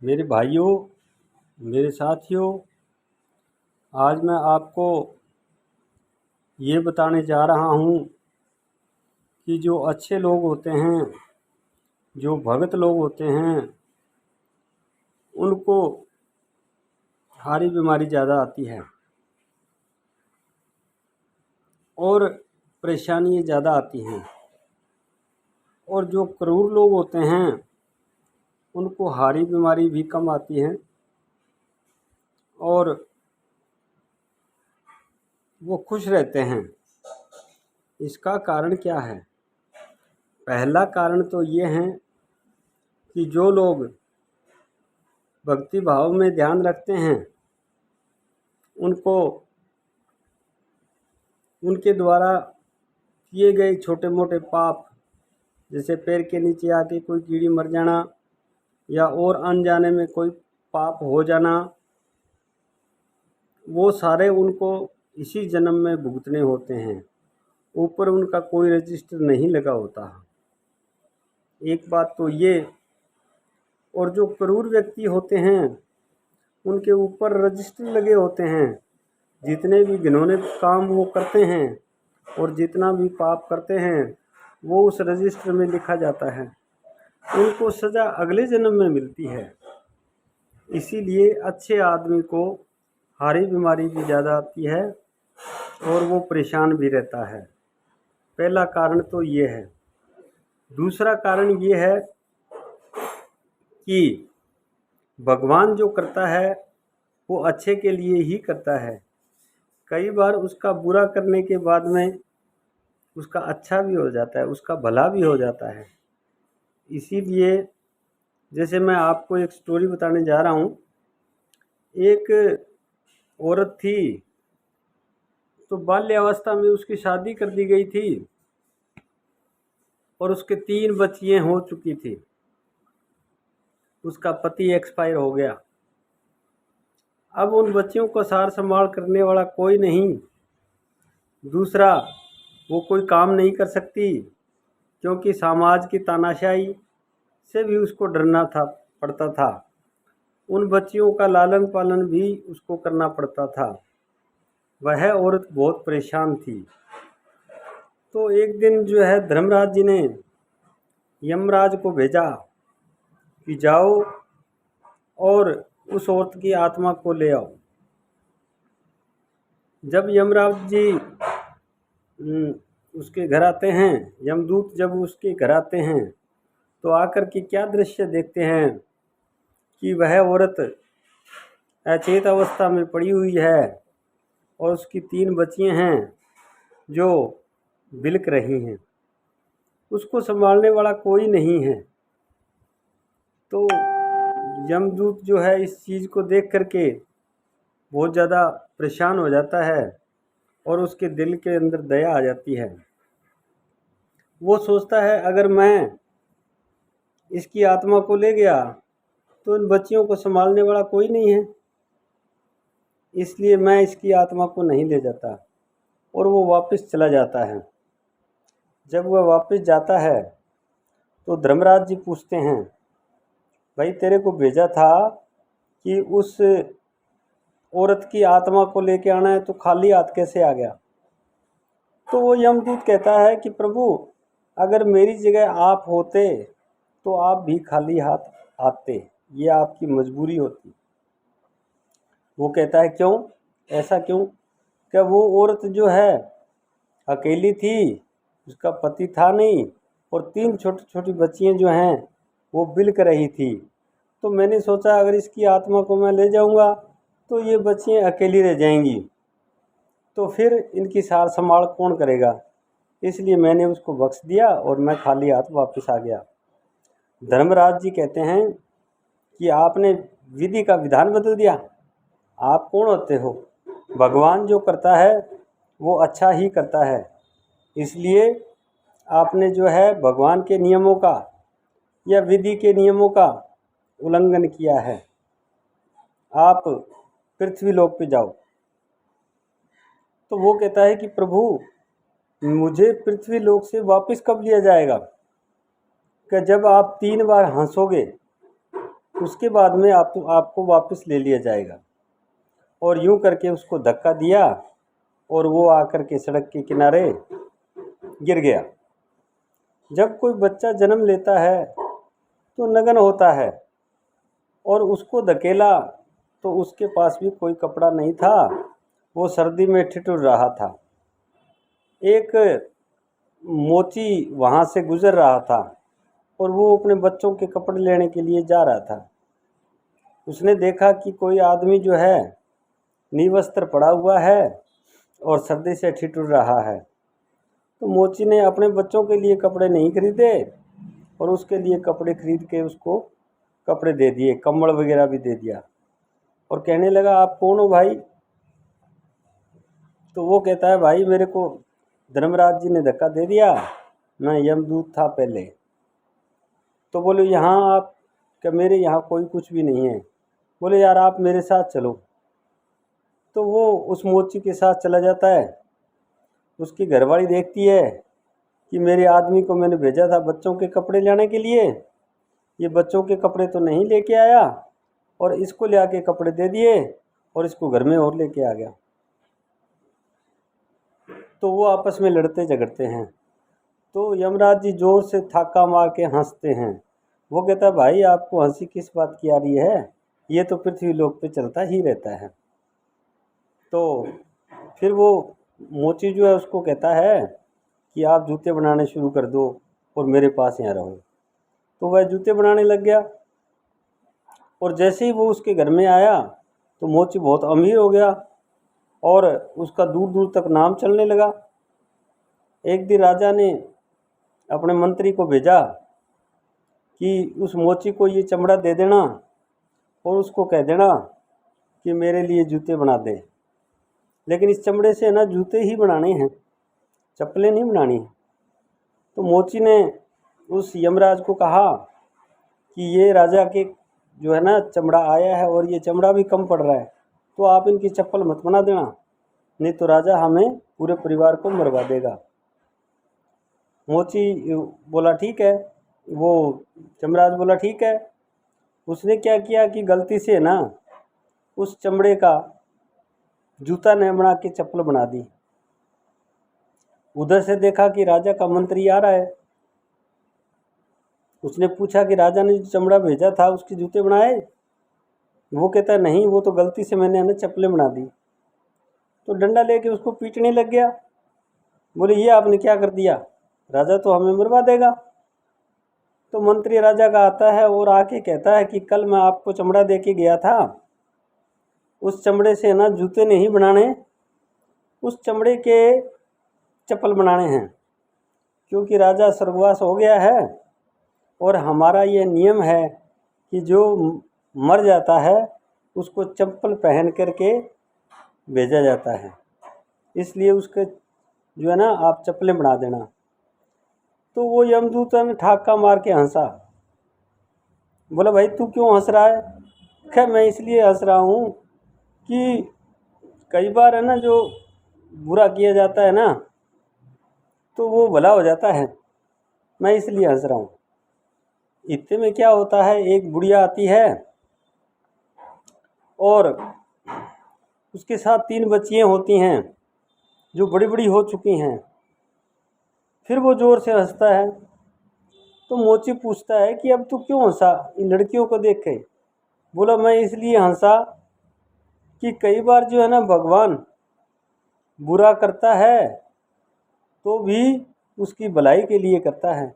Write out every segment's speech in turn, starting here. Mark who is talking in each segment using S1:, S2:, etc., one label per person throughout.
S1: मेरे भाइयों, मेरे साथियों, आज मैं आपको ये बताने जा रहा हूँ कि जो अच्छे लोग होते हैं, जो भगत लोग होते हैं, उनको हारी बीमारी ज़्यादा आती है और परेशानियाँ ज़्यादा आती हैं। और जो क्रूर लोग होते हैं उनको हारी बीमारी भी कम आती है और वो खुश रहते हैं। इसका कारण क्या है? पहला कारण तो ये है कि जो लोग भक्ति भाव में ध्यान रखते हैं उनको उनके द्वारा किए गए छोटे मोटे पाप, जैसे पैर के नीचे आके कोई कीड़ी मर जाना या और अनजाने में कोई पाप हो जाना, वो सारे उनको इसी जन्म में भुगतने होते हैं। ऊपर उनका कोई रजिस्टर नहीं लगा होता। एक बात तो ये। और जो क्रूर व्यक्ति होते हैं उनके ऊपर रजिस्टर लगे होते हैं। जितने भी घिनौने काम वो करते हैं और जितना भी पाप करते हैं वो उस रजिस्टर में लिखा जाता है। उनको सज़ा अगले जन्म में मिलती है। इसीलिए अच्छे आदमी को हारी बीमारी भी ज़्यादा आती है और वो परेशान भी रहता है। पहला कारण तो ये है। दूसरा कारण ये है कि भगवान जो करता है वो अच्छे के लिए ही करता है। कई बार उसका बुरा करने के बाद में उसका अच्छा भी हो जाता है, उसका भला भी हो जाता है। इसीलिए जैसे मैं आपको एक स्टोरी बताने जा रहा हूँ। एक औरत थी, तो बाल्यावस्था में उसकी शादी कर दी गई थी और उसके 3 बच्चियाँ हो चुकी थी। उसका पति एक्सपायर हो गया। अब उन बच्चियों को सार संभाल करने वाला कोई नहीं। दूसरा, वो कोई काम नहीं कर सकती क्योंकि समाज की तानाशाही से भी उसको डरना पड़ता था। उन बच्चियों का लालन पालन भी उसको करना पड़ता था। वह औरत बहुत परेशान थी। तो एक दिन जो है धर्मराज जी ने यमराज को भेजा कि जाओ और उस औरत की आत्मा को ले आओ। जब यमराज जी उसके घर आते हैं, यमदूत जब उसके घर आते हैं तो आकर के क्या दृश्य देखते हैं कि वह औरत अचेत अवस्था में पड़ी हुई है और उसकी 3 बच्चियां हैं जो बिलक रही हैं। उसको संभालने वाला कोई नहीं है। तो यमदूत जो है इस चीज़ को देख करके बहुत ज़्यादा परेशान हो जाता है और उसके दिल के अंदर दया आ जाती है। वो सोचता है अगर मैं इसकी आत्मा को ले गया तो इन बच्चियों को संभालने वाला कोई नहीं है, इसलिए मैं इसकी आत्मा को नहीं ले जाता। और वो वापस चला जाता है। जब वह वापस जाता है तो धर्मराज जी पूछते हैं, भाई तेरे को भेजा था कि उस औरत की आत्मा को लेके आना है, तो खाली हाथ कैसे आ गया? तो वो यमदूत कहता है कि प्रभु, अगर मेरी जगह आप होते तो आप भी खाली हाथ आते, ये आपकी मजबूरी होती। वो कहता है क्यों, ऐसा क्यों? क्या वो औरत जो है अकेली थी, उसका पति था नहीं और 3 छोटी छोटी बच्चियां जो हैं वो बिलक रही थी। तो मैंने सोचा अगर इसकी आत्मा को मैं ले जाऊंगा तो ये बच्चियां अकेली रह जाएंगी, तो फिर इनकी सार संभाल कौन करेगा, इसलिए मैंने उसको बख्श दिया और मैं खाली हाथ वापस आ गया। धर्मराज जी कहते हैं कि आपने विधि का विधान बदल दिया। आप कौन होते हो? भगवान जो करता है वो अच्छा ही करता है, इसलिए आपने जो है भगवान के नियमों का या विधि के नियमों का उल्लंघन किया है। आप पृथ्वी लोक पे जाओ। तो वो कहता है कि प्रभु, मुझे पृथ्वी लोक से वापस कब लिया जाएगा? कि जब आप 3 बार हंसोगे उसके बाद में आपको वापस ले लिया जाएगा। और यूं करके उसको धक्का दिया और वो आकर के सड़क के किनारे गिर गया। जब कोई बच्चा जन्म लेता है तो नग्न होता है, और उसको धकेला तो उसके पास भी कोई कपड़ा नहीं था, वो सर्दी में ठिठुर रहा था। एक मोची वहाँ से गुजर रहा था और वो अपने बच्चों के कपड़े लेने के लिए जा रहा था। उसने देखा कि कोई आदमी जो है निवस्त्र पड़ा हुआ है और सर्दी से ठिठुर रहा है। तो मोची ने अपने बच्चों के लिए कपड़े नहीं खरीदे और उसके लिए कपड़े खरीद के उसको कपड़े दे दिए, कंबल वगैरह भी दे दिया, और कहने लगा आप कौन हो भाई? तो वो कहता है भाई मेरे को धर्मराज जी ने धक्का दे दिया, मैं यमदूत था पहले। तो बोले यहाँ आप क्या, मेरे यहाँ कोई कुछ भी नहीं है। बोले यार आप मेरे साथ चलो। तो वो उस मोची के साथ चला जाता है। उसकी घरवाली देखती है कि मेरे आदमी को मैंने भेजा था बच्चों के कपड़े लाने के लिए, ये बच्चों के कपड़े तो नहीं लेके आया और इसको ले आके कपड़े दे दिए और इसको घर में और लेके आ गया। तो वो आपस में लड़ते झगड़ते हैं। तो यमराज जी जोर से थाका मार के हंसते हैं। वो कहता है भाई आपको हंसी किस बात की आ रही है, ये तो पृथ्वी लोक पे चलता ही रहता है। तो फिर वो मोची जो है उसको कहता है कि आप जूते बनाने शुरू कर दो और मेरे पास यहाँ रहो। तो वह जूते बनाने लग गया, और जैसे ही वो उसके घर में आया तो मोची बहुत अमीर हो गया और उसका दूर दूर तक नाम चलने लगा। एक दिन राजा ने अपने मंत्री को भेजा कि उस मोची को ये चमड़ा दे देना और उसको कह देना कि मेरे लिए जूते बना दे, लेकिन इस चमड़े से ना जूते ही बनाने हैं, चप्पलें नहीं बनानी। तो मोची ने उस यमराज को कहा कि ये राजा के जो है ना चमड़ा आया है और ये चमड़ा भी कम पड़ रहा है, तो आप इनकी चप्पल मत बना देना, नहीं तो राजा हमें पूरे परिवार को मरवा देगा। मोची बोला ठीक है, वो यमराज बोला ठीक है। उसने क्या किया कि गलती से ना उस चमड़े का जूता न बना के चप्पल बना दी। उधर से देखा कि राजा का मंत्री आ रहा है। उसने पूछा कि राजा ने जो चमड़ा भेजा था उसके जूते बनाए? वो कहता नहीं, वो तो गलती से मैंने ना चप्पलें बना दी। तो डंडा लेके उसको पीटने लग गया। बोले ये आपने क्या कर दिया, राजा तो हमें मरवा देगा। तो मंत्री राजा का आता है और आके कहता है कि कल मैं आपको चमड़ा दे के गया था, उस चमड़े से ना जूते नहीं बनाने, उस चमड़े के चप्पल बनाने हैं, क्योंकि राजा स्वर्गवास हो गया है और हमारा ये नियम है कि जो मर जाता है उसको चप्पल पहन करके भेजा जाता है, इसलिए उसके जो है ना आप चप्पलें बना देना। तो वो यमदूत ने ठाका मार के हंसा। बोला भाई तू क्यों हंस रहा है? खैर मैं इसलिए हंस रहा हूँ कि कई बार है ना जो बुरा किया जाता है ना तो वो भला हो जाता है, मैं इसलिए हंस रहा हूँ। इतने में क्या होता है, एक बुढ़िया आती है और उसके साथ 3 बच्चियाँ होती हैं जो बड़ी बड़ी हो चुकी हैं। फिर वो ज़ोर से हंसता है। तो मोची पूछता है कि अब तू क्यों हंसा इन लड़कियों को देख के? बोला मैं इसलिए हंसा कि कई बार जो है ना भगवान बुरा करता है तो भी उसकी भलाई के लिए करता है।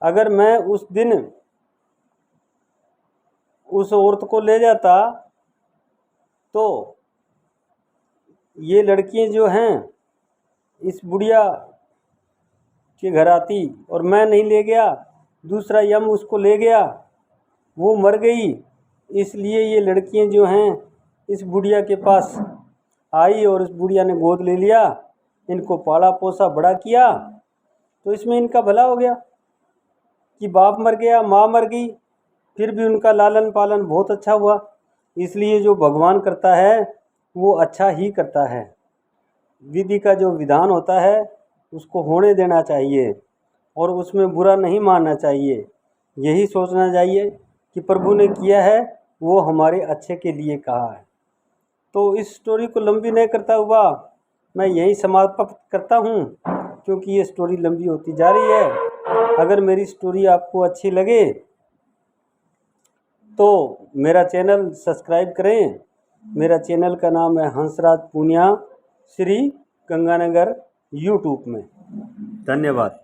S1: अगर मैं उस दिन उस औरत को ले जाता तो ये लड़कियां जो हैं इस बुढ़िया के घर आती, और मैं नहीं ले गया, दूसरा यम उसको ले गया, वो मर गई, इसलिए ये लड़कियां जो हैं इस बुढ़िया के पास आई और इस बुढ़िया ने गोद ले लिया, इनको पाला पोसा बड़ा किया, तो इसमें इनका भला हो गया कि बाप मर गया, माँ मर गई, फिर भी उनका लालन पालन बहुत अच्छा हुआ। इसलिए जो भगवान करता है वो अच्छा ही करता है। विधि का जो विधान होता है उसको होने देना चाहिए और उसमें बुरा नहीं मानना चाहिए। यही सोचना चाहिए कि प्रभु ने किया है वो हमारे अच्छे के लिए कहा है। तो इस स्टोरी को लंबी नहीं करता हुआ मैं यहीं समाप्त करता हूँ, क्योंकि ये स्टोरी लंबी होती जा रही है। अगर मेरी स्टोरी आपको अच्छी लगे तो मेरा चैनल सब्सक्राइब करें। मेरा चैनल का नाम है हंसराज पूनिया श्री गंगानगर यूट्यूब में। धन्यवाद।